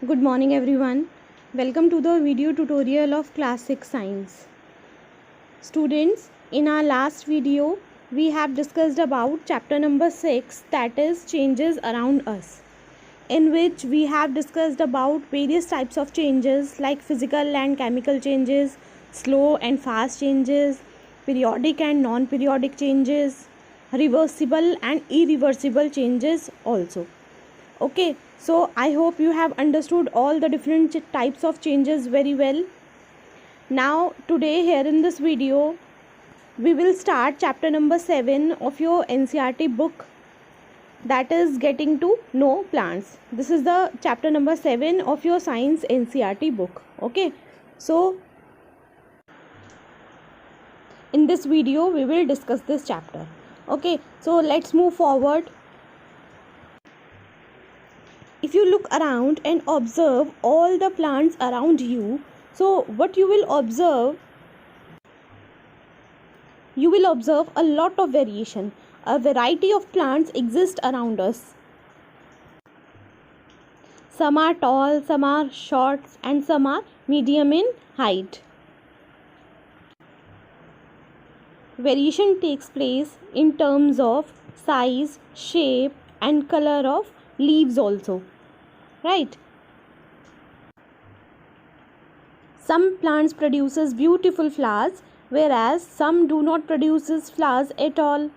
Good morning everyone. Welcome to the video tutorial of class 6 science. Students, in our last video we have discussed about chapter number 6, that is changes around us, in which we have discussed about various types of changes like physical and chemical changes, slow and fast changes, periodic and non-periodic changes, reversible and irreversible changes also. Okay, so I hope you have understood all the different types of changes very well. Now today here in this video we will start chapter number 7 of your NCERT book, that is getting to know plants. This is the chapter number 7 of your science NCERT book. Okay, so in this video we will discuss this chapter. Okay, so let's move forward. If you look around and observe all the plants around you, so what you will observe? You will observe a lot of variation. A variety of plants exist around us. Some are tall, some are short, and some are medium in height. Variation takes place in terms of size, shape, and color of leaves also. Right? Some plants produces beautiful flowers, whereas some do not produces flowers at all.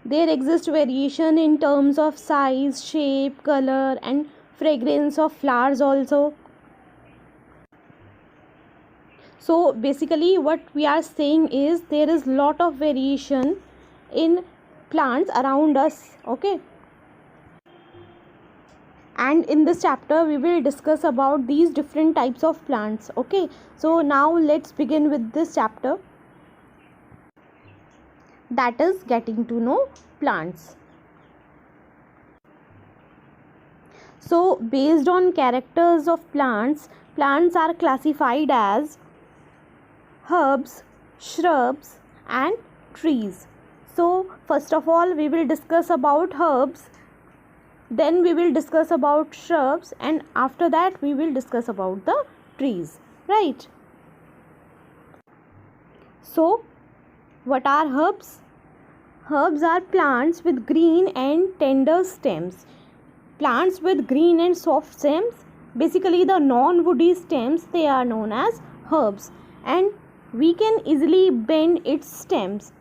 There exists variation in terms of size, shape, color, and fragrance of flowers also. So basically what we are saying is there is lot of variation in plants around us. Okay, and in this chapter we will discuss about these different types of plants. Okay, so now let's begin with this chapter, that is getting to know plants. So based on characters of plants, plants are classified as herbs, shrubs, and trees. So first of all we will discuss about herbs, then we will discuss about shrubs, and after that we will discuss about the trees. Right? So what are herbs? Herbs are plants with green and tender stems. Plants with green and soft stems, basically the non-woody stems, they are known as herbs, and we can easily bend its stems.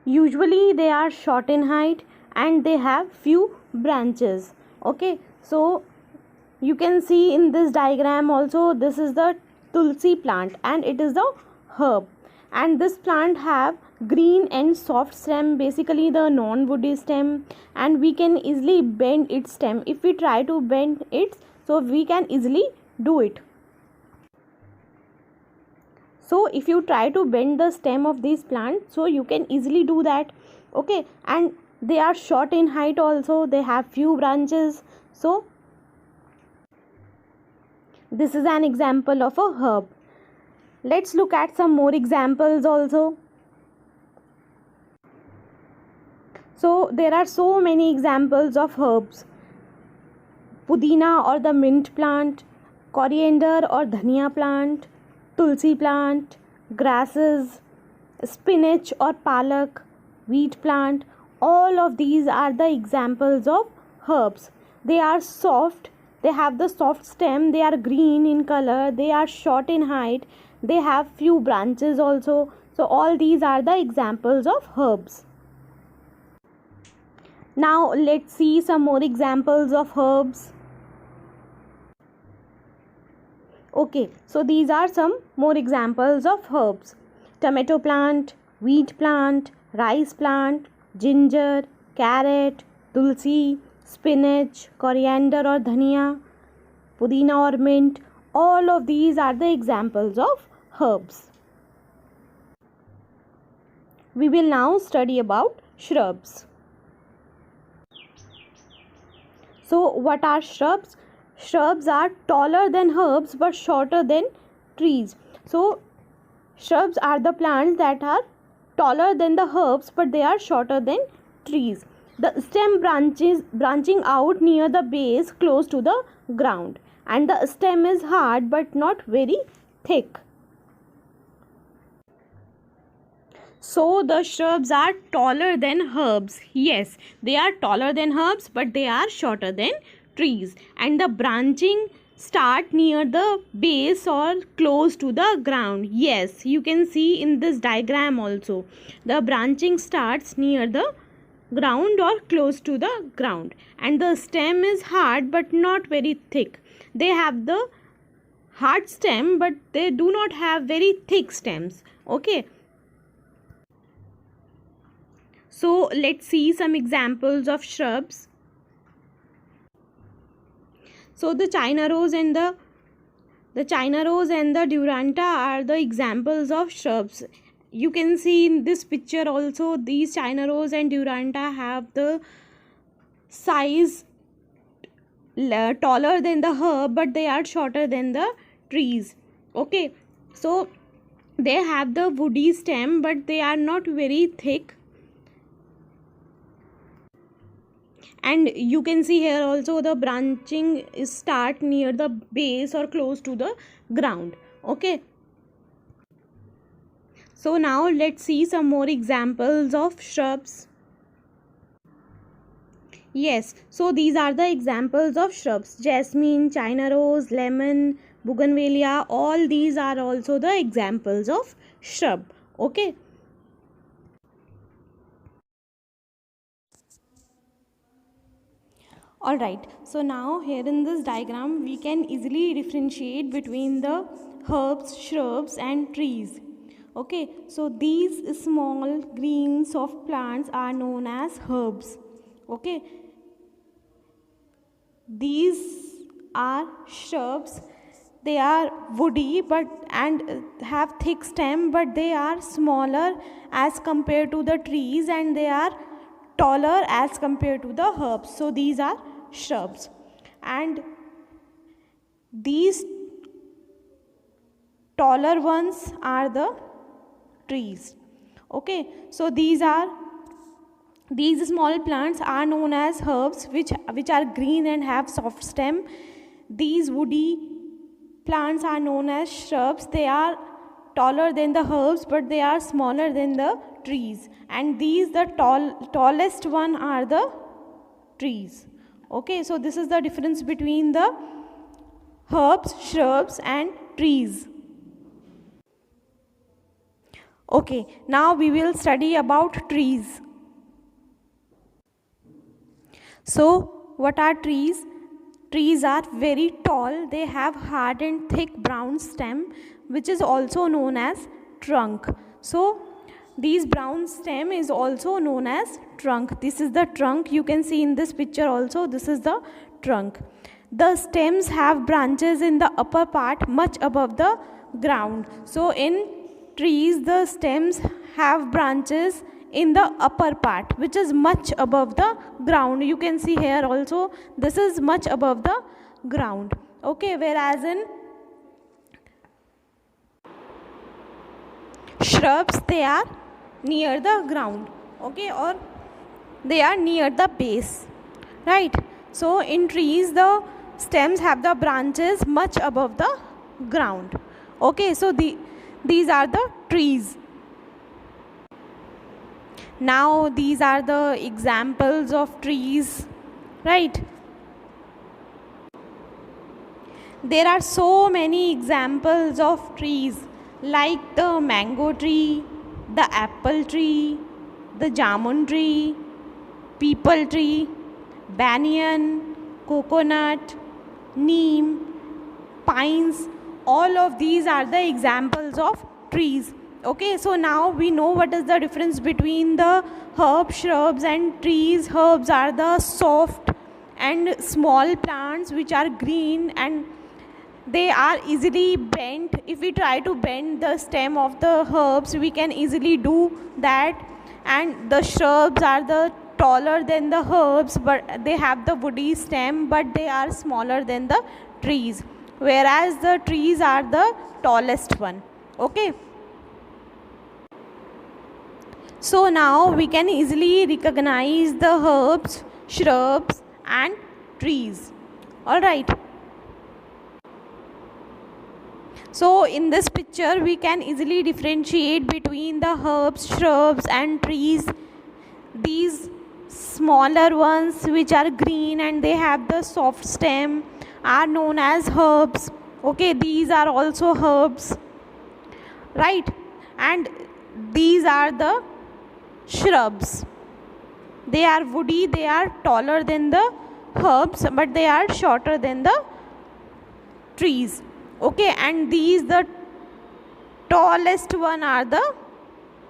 Usually they are short in height and they have few branches. Okay, so you can see in this diagram also, this is the tulsi plant and it is the herb, and this plant have green and soft stem, basically the non-woody stem, and we can easily bend its stem. If we try to bend it, so we can easily do it. So if you try to bend the stem of these plants, so you can easily do that. Okay, and they are short in height also, they have few branches. So this is an example of a herb. Let's look at some more examples also. So there are so many examples of herbs. Pudina or the mint plant, coriander or dhania plant, tulsi plant, grasses, spinach or palak, wheat plant, all of these are the examples of herbs. They are soft, they have the soft stem, they are green in color, they are short in height, they have few branches also. So all these are the examples of herbs. Now let's see some more examples of herbs. Okay, so these are some more examples of herbs. Tomato plant, wheat plant, rice plant, ginger, carrot, tulsi, spinach, coriander or dhania, pudina or mint, all of these are the examples of herbs. We will now study about shrubs. So what are shrubs? Shrubs are taller than herbs but shorter than trees. So shrubs are the plants that are taller than the herbs but they are shorter than trees. The stem branching out near the base close to the ground, and the stem is hard but not very thick. So the shrubs are taller than herbs. Yes, they are taller than herbs, but they are shorter than trees. And the branching start near the base or close to the ground. Yes, you can see in this diagram also. The branching starts near the ground or close to the ground. And the stem is hard but not very thick. They have the hard stem, but they do not have very thick stems. Okay. So let's see some examples of shrubs. So the China rose and the Duranta are the examples of shrubs. You can see in this picture also these China rose and Duranta have the size taller than the herb, but they are shorter than the trees. Okay, so they have the woody stem, but they are not very thick. And you can see here also the branching start near the base or close to the ground. Okay, so now let's see some more examples of shrubs. Yes, so these are the examples of shrubs: jasmine, China rose, lemon, bougainvillea. All these are also the examples of shrub. Okay. Alright, so now here in this diagram we can easily differentiate between the herbs, shrubs and trees. Okay, so these small green soft plants are known as herbs. Okay, these are shrubs. They are woody and have thick stem, but they are smaller as compared to the trees, and they are taller as compared to the herbs. So these are shrubs, and these taller ones are the trees. Okay, so these small plants are known as herbs, which are green and have soft stem. These woody plants are known as shrubs. They are taller than the herbs, but they are smaller than the trees, and these the tallest one are the trees. Okay, so this is the difference between the herbs, shrubs and trees. Okay, now we will study about trees. So what are trees? Trees are very tall. They have hard and thick brown stem, which is also known as trunk. So these brown stem is also known as trunk. This is the trunk. You can see in this picture also, this is the trunk. The stems have branches in the upper part much above the ground. So in trees, the stems have branches in the upper part, which is much above the ground. You can see here also, this is much above the ground. Okay, whereas in shrubs, they are near the ground. Okay, or they are near the base, right? So in trees, the stems have the branches much above the ground. Okay, so these are the trees. Now these are the examples of trees, right? There are so many examples of trees, like the mango tree, the apple tree, the jamun tree, peepal tree, banyan, coconut, neem, pines. All of these are the examples of trees. Okay, so now we know what is the difference between the herbs, shrubs and trees. Herbs are the soft and small plants which are green, and they are easily bent. If we try to bend the stem of the herbs, we can easily do that. And the shrubs are the taller than the herbs, but they have the woody stem, but they are smaller than the trees, whereas the trees are the tallest one. Okay, So now we can easily recognize the herbs, shrubs and trees. Alright. So in this picture we can easily differentiate between the herbs, shrubs and trees. These smaller ones which are green and they have the soft stem are known as herbs. Okay, these are also herbs, right? And these are the shrubs. They are woody, they are taller than the herbs, but they are shorter than the trees. Okay, and these the tallest one are the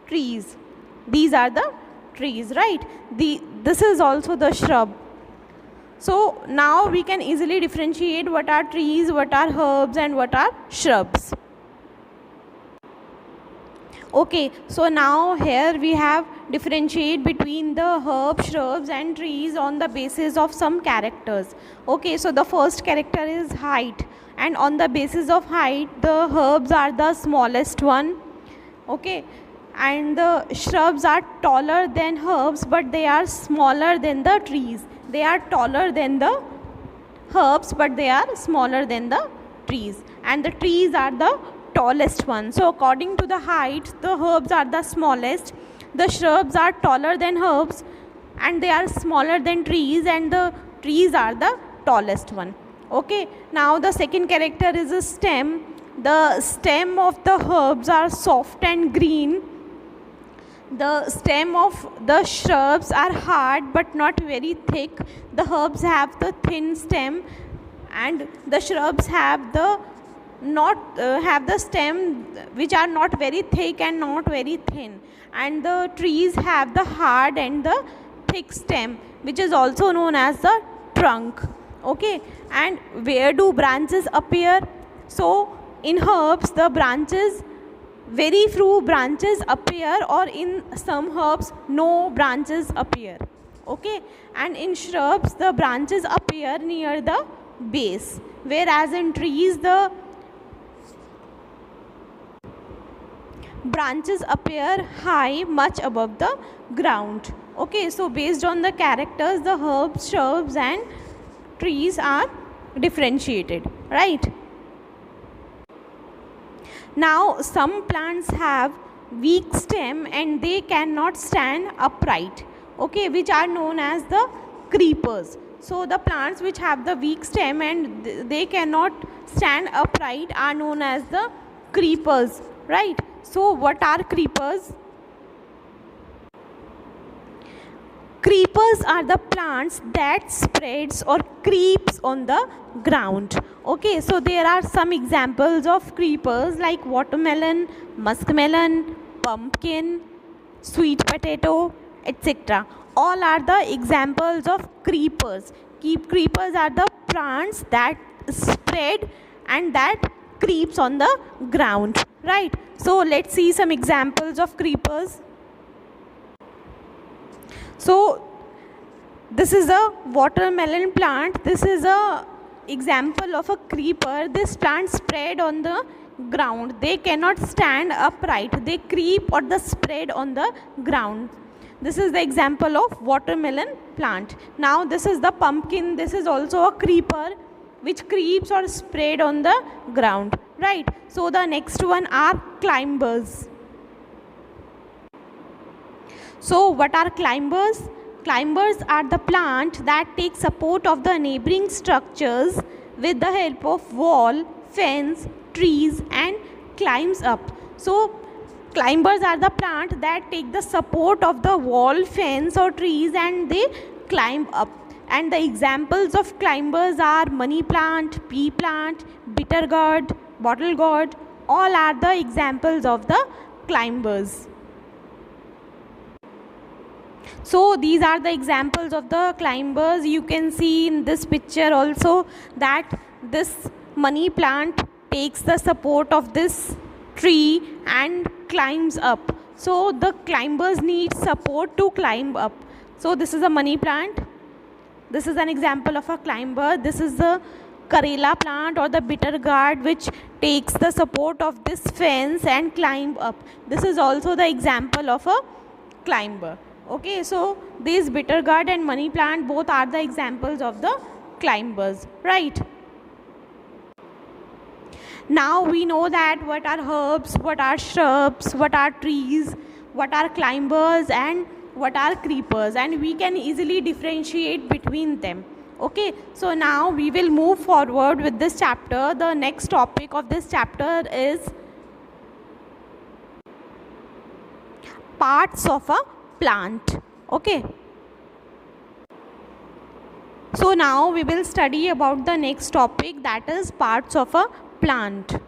trees. These are the trees, right? This is also the shrub. So now we can easily differentiate what are trees, what are herbs and what are shrubs. Okay, so now here we have differentiate between the herbs, shrubs and trees on the basis of some characters. Okay, so the first character is height, and on the basis of height the herbs are the smallest one. Okay, and the shrubs are taller than herbs but they are smaller than the trees. They are taller than the herbs but they are smaller than the trees, and the trees are the tallest one. So according to the height, the herbs are the smallest, the shrubs are taller than herbs and they are smaller than trees, and the trees are the tallest one. Okay, now the second character is a stem. The stem of the herbs are soft and green. The stem of the shrubs are hard but not very thick. The herbs have the thin stem and the shrubs have the stem which are not very thick and not very thin, and the trees have the hard and the thick stem which is also known as the trunk. Okay, and where do branches appear? So in herbs the branches, very few branches appear, or in some herbs no branches appear. Okay, and in shrubs the branches appear near the base, whereas in trees the branches appear high, much above the ground. Okay, so based on the characters the herbs, shrubs and trees are differentiated, right? Now some plants have weak stem and they cannot stand upright, okay, which are known as the creepers. So the plants which have the weak stem and they cannot stand upright are known as the creepers, right? So what are creepers? Creepers are the plants that spreads or creeps on the ground. Okay, so there are some examples of creepers like watermelon, muskmelon, pumpkin, sweet potato, etc. All are the examples of creepers. Creepers are the plants that spread and that creeps on the ground, right? So let's see some examples of creepers. So this is a watermelon plant. This is a example of a creeper. This plant spread on the ground. They cannot stand upright. They creep or the spread on the ground. This is the example of watermelon plant. Now this is the pumpkin. This is also a creeper which creeps or spread on the ground, right? So the next one are climbers. So what are climbers? Climbers are the plant that take support of the neighboring structures with the help of wall, fence, trees and climbs up. So climbers are the plant that take the support of the wall, fence or trees and they climb up. And the examples of climbers are money plant, pea plant, bitter gourd, bottle gourd. All are the examples of the climbers. So these are the examples of the climbers. You can see in this picture also that this money plant takes the support of this tree and climbs up. So the climbers need support to climb up. So this is a money plant. This is an example of a climber. This is the Karela plant or the bitter gourd which takes the support of this fence and climb up. This is also the example of a climber. Okay, so these bitter gourd and money plant both are the examples of the climbers, right? Now we know that what are herbs, what are shrubs, what are trees, what are climbers and what are creepers, and we can easily differentiate between them. Okay, so now we will move forward with this chapter. The next topic of this chapter is parts of a plant. Okay, so now we will study about the next topic, that is parts of a plant.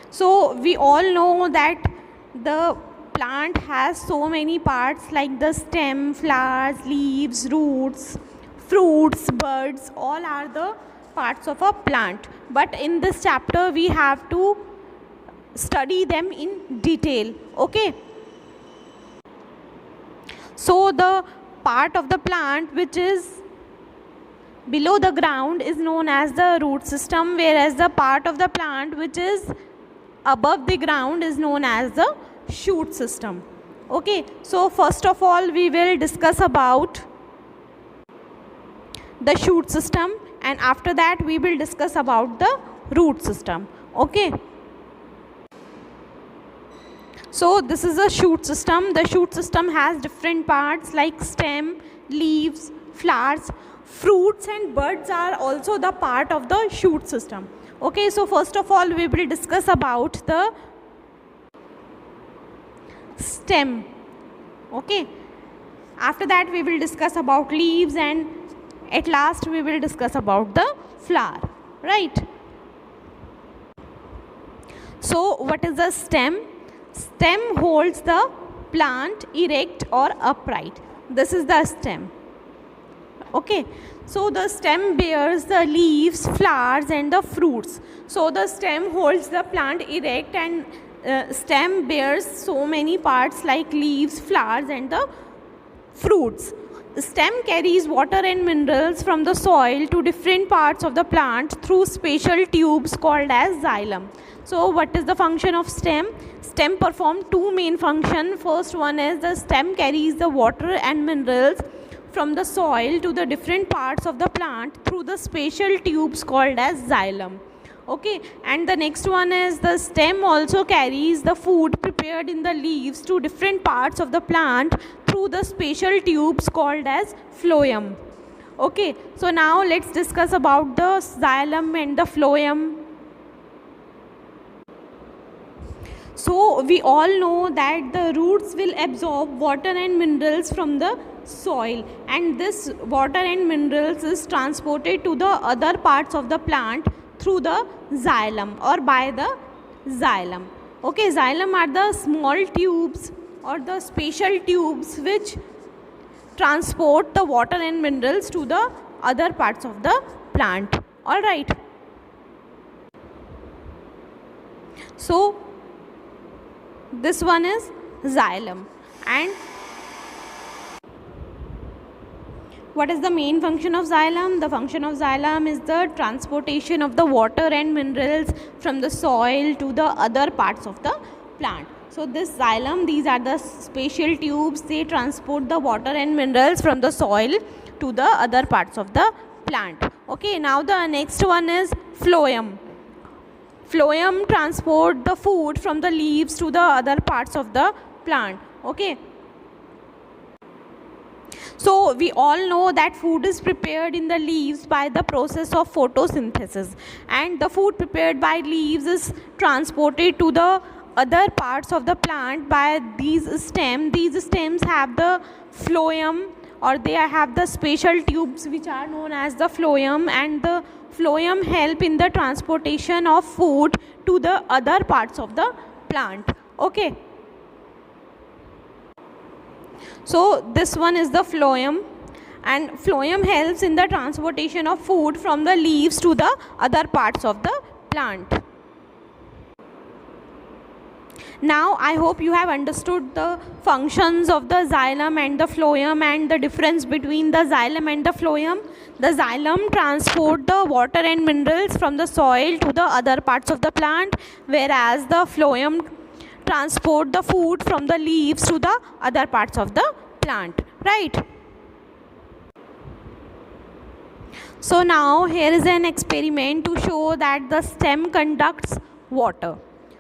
So we all know that the plant has so many parts like the stem, flowers, leaves, roots, fruits, buds, all are the parts of a plant. But in this chapter we have to study them in detail. Okay, so the part of the plant which is below the ground is known as the root system, whereas the part of the plant which is above the ground is known as the shoot system. Okay, so first of all we will discuss about the shoot system, and after that we will discuss about the root system. Okay, so this is a shoot system. The shoot system has different parts like stem, leaves, flowers, fruits and buds are also the part of the shoot system. Okay, so first of all we will discuss about the stem. Okay, after that we will discuss about leaves, and at last we will discuss about the flower, right? So what is the stem? Stem holds the plant erect or upright. This is the stem. Okay, so the stem bears the leaves, flowers and the fruits. So the stem holds the plant erect, and stem bears so many parts like leaves, flowers and the fruits. The stem carries water and minerals from the soil to different parts of the plant through special tubes called as xylem. So what is the function of stem? Stem perform two main functions. First one is the stem carries the water and minerals from the soil to the different parts of the plant through the special tubes called as xylem. Okay, and the next one is the stem also carries the food prepared in the leaves to different parts of the plant through the special tubes called as phloem. Okay, so now let's discuss about the xylem and the phloem. So we all know that the roots will absorb water and minerals from the soil, and this water and minerals is transported to the other parts of the plant through the xylem or by the xylem. Okay, xylem are the small tubes or the special tubes which transport the water and minerals to the other parts of the plant. All right, so this one is xylem. And what is the main function of xylem? The function of xylem is the transportation of the water and minerals from the soil to the other parts of the plant. So this xylem, these are the special tubes, they transport the water and minerals from the soil to the other parts of the plant. Okay, now the next one is phloem. Phloem transport the food from the leaves to the other parts of the plant. Okay, so we all know that food is prepared in the leaves by the process of photosynthesis, and the food prepared by leaves is transported to the other parts of the plant by these stems. These stems have the phloem, or they have the special tubes which are known as the phloem, and the phloem help in the transportation of food to the other parts of the plant. Okay, so this one is the phloem, and phloem helps in the transportation of food from the leaves to the other parts of the plant. Now I hope you have understood the functions of the xylem and the phloem and the difference between the xylem and the phloem. The xylem transport the water and minerals from the soil to the other parts of the plant, whereas the phloem transport the food from the leaves to the other parts of the plant, right? So now here is an experiment to show that the stem conducts water.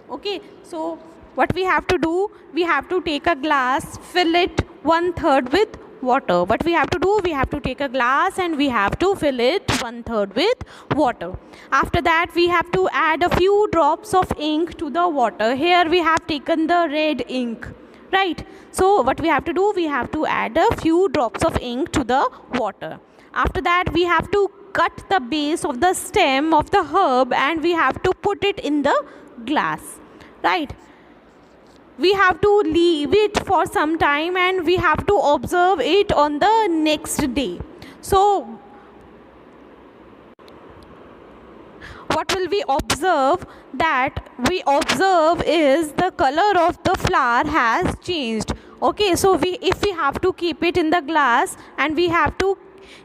Okay, so what we have to do, we have to take a glass, fill it 1/3 with water. What we have to do, we have to take a glass and we have to fill it 1/3 with water. After that, we have to add a few drops of ink to the water. Here we have taken the red ink, right? So what we have to do, we have to add a few drops of ink to the water. After that, we have to cut the base of the stem of the herb and we have to put it in the glass, right? We have to leave it for some time and we have to observe it on the next day. So what will we observe? That we observe is the color of the flower has changed. Okay, so if we have to keep it in the glass and we have to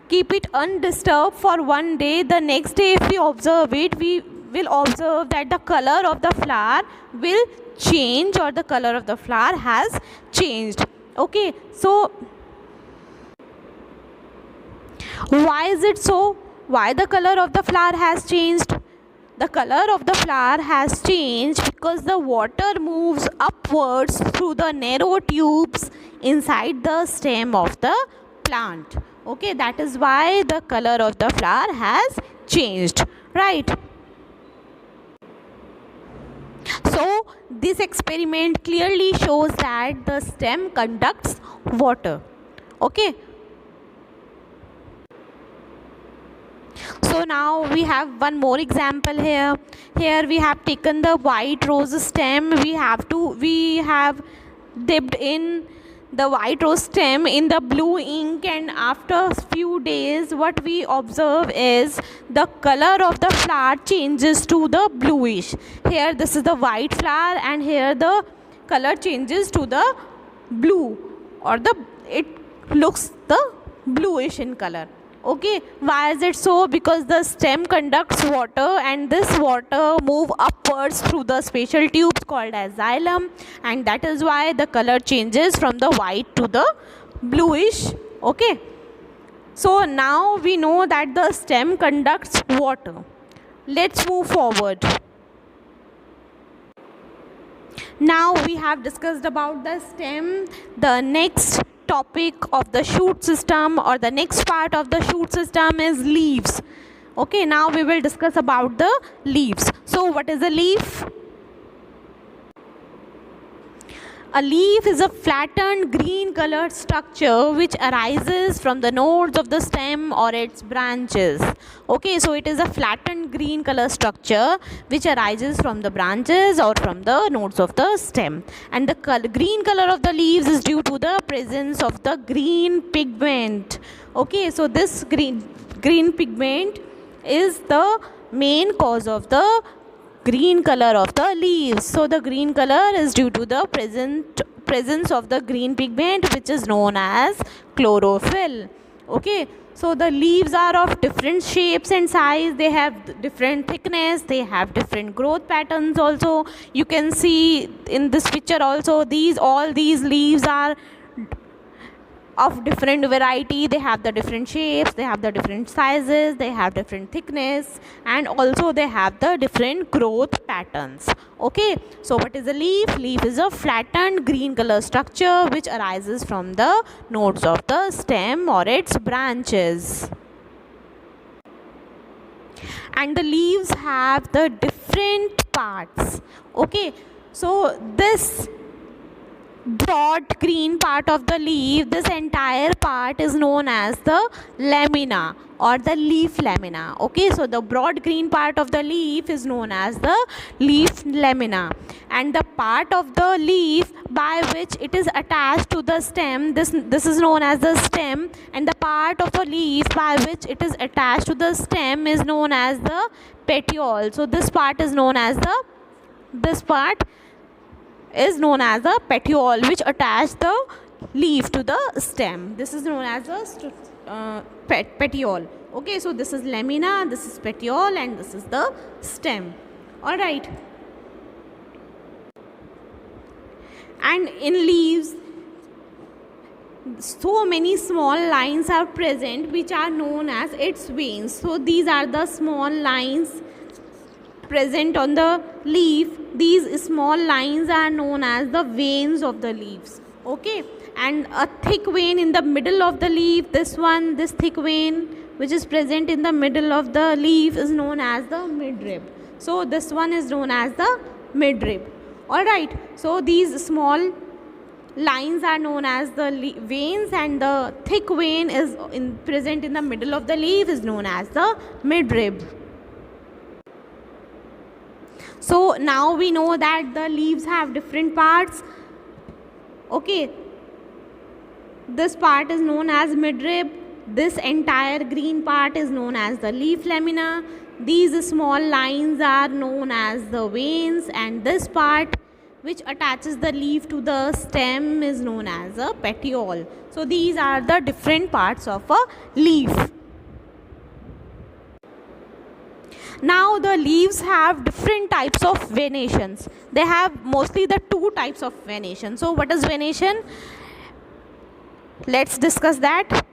keep it undisturbed for one day, the next day if we observe it, we will observe that the color of the flower will change, or the color of the flower has changed. Okay, so why is it so? Why the color of the flower has changed? The color of the flower has changed because the water moves upwards through the narrow tubes inside the stem of the plant. Okay, that is why the color of the flower has changed, right? So this experiment clearly shows that the stem conducts water. Okay. So now we have one more example here. Here we have taken the white rose stem. We have dipped in the white rose stem in the blue ink, and after a few days what we observe is the color of the flower changes to the bluish. Here this is the white flower and here the color changes to the blue, or it looks the bluish in color. Okay, why is it so? Because the stem conducts water and this water move upwards through the special tubes called as xylem, and that is why the color changes from the white to the bluish. Okay, so now we know that the stem conducts water. Let's move forward. Now we have discussed about the stem. The next topic of the shoot system, or the next part of the shoot system, is leaves. Okay, now we will discuss about the leaves. So what is a leaf? A leaf is a flattened green colored structure which arises from the nodes of the stem or its branches. Okay, so it is a flattened green color structure which arises from the branches or from the nodes of the stem. And the green color of the leaves is due to the presence of the green pigment. Okay, so this green pigment is the main cause of the green color of the leaves. So the green color is due to the presence of the green pigment, which is known as chlorophyll. Okay, so the leaves are of different shapes and size. They have different thickness, they have different growth patterns also. You can see in this picture also, all these leaves are of different variety. They have the different shapes, they have the different sizes, they have different thickness, and also they have the different growth patterns. Okay, so what is a leaf? Leaf is a flattened green color structure which arises from the nodes of the stem or its branches. And the leaves have the different parts. Okay, so this broad green part of the leaf, this entire part is known as the lamina or the leaf lamina. Okay, so the broad green part of the leaf is known as the leaf lamina, and the part of the leaf by which it is attached to the stem, this is known as the stem, and the part of the leaf by which it is attached to the stem is known as the petiole. So this part is known as the petiole, which attach the leaf to the stem. This is known as the petiole. Okay, so this is lamina, this is petiole, and this is the stem. All right. and in leaves so many small lines are present which are known as its veins. So these are the small lines present on the leaf. These small lines are known as the veins of the leaves. Okay, and a thick vein in the middle of the leaf, this thick vein which is present in the middle of the leaf is known as the midrib. So this one is known as the midrib. Alright, so these small lines are known as the veins, and the thick vein is present in the middle of the leaf is known as the midrib. So now we know that the leaves have different parts. Okay, this part is known as midrib. This entire green part is known as the leaf lamina. These small lines are known as the veins, and this part which attaches the leaf to the stem is known as a petiole. So these are the different parts of a leaf. Now the leaves have different types of venations. They have mostly the two types of venation. So what is venation? Let's discuss that.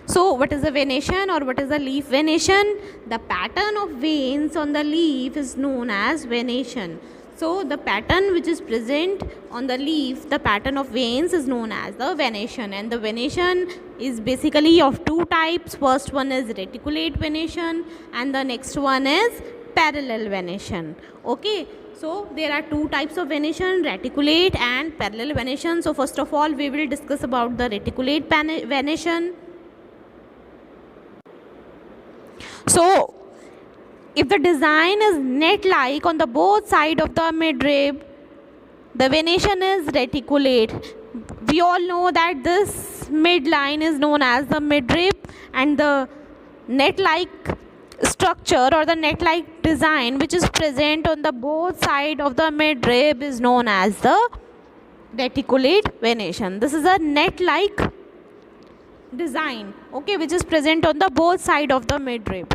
So what is a venation or what is a leaf venation? The pattern of veins on the leaf is known as venation. So the pattern which is present on the leaf, the pattern of veins is known as the venation, and the venation is basically of two types. First one is reticulate venation and the next one is parallel venation. Okay, so there are two types of venation, reticulate and parallel venation. So first of all we will discuss about the reticulate venation. So if the design is net-like on the both sides of the midrib, the venation is reticulate. We all know that this midline is known as the midrib, and the net-like structure or the net-like design which is present on the both sides of the midrib is known as the reticulate venation. This is a net-like design, okay, which is present on the both sides of the midrib.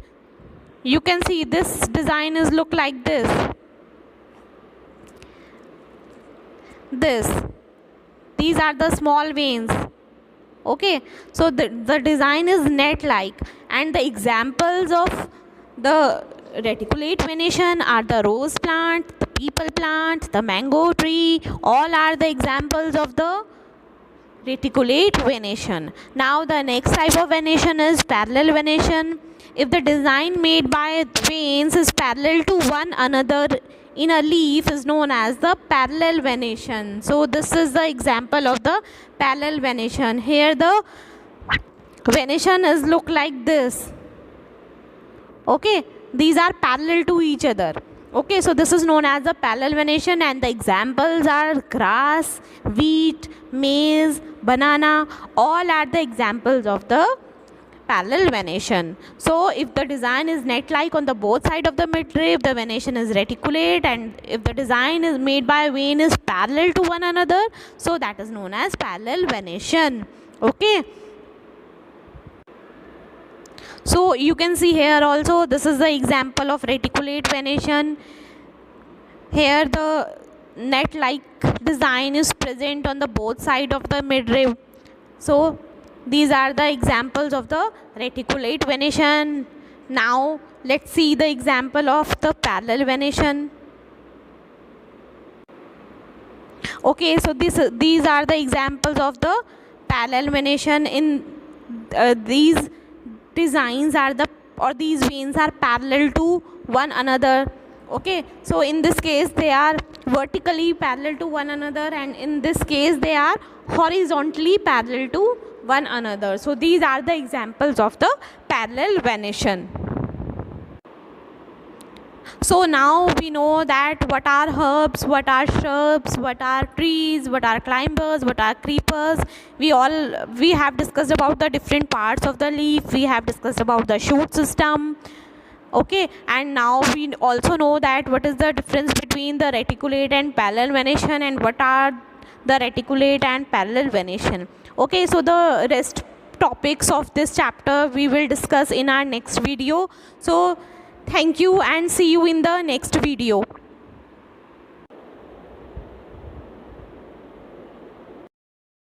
You can see this design is look like this. These are the small veins. Okay, so the design is net like, and the examples of the reticulate venation are the rose plant, the peepal plant, the mango tree. All are the examples of the reticulate venation. Now the next type of venation is parallel venation. If the design made by veins is parallel to one another in a leaf is known as the parallel venation. So this is the example of the parallel venation. Here the venation is look like this. Okay, these are parallel to each other. Okay, so this is known as the parallel venation, and the examples are grass, wheat, maize, banana. All are the examples of the parallel venation. So if the design is net-like on the both sides of the midrib, the venation is reticulate, and if the design is made by vein is parallel to one another, so that is known as parallel venation. Okay, so you can see here also this is the example of reticulate venation. Here the net-like design is present on the both sides of the midrib. So these are the examples of the reticulate venation. Now let's see the example of the parallel venation. Okay, so these are the examples of the parallel venation. In these designs are these veins are parallel to one another. Okay, so in this case they are vertically parallel to one another, and in this case they are horizontally parallel to one another. So these are the examples of the parallel venation. So now we know that what are herbs, what are shrubs, what are trees, what are climbers, what are creepers. We have discussed about the different parts of the leaf. We have discussed about the shoot system. Okay, and now we also know that what is the difference between the reticulate and parallel venation, and what are the reticulate and parallel venation. Okay, so the rest topics of this chapter we will discuss in our next video. So thank you and see you in the next video.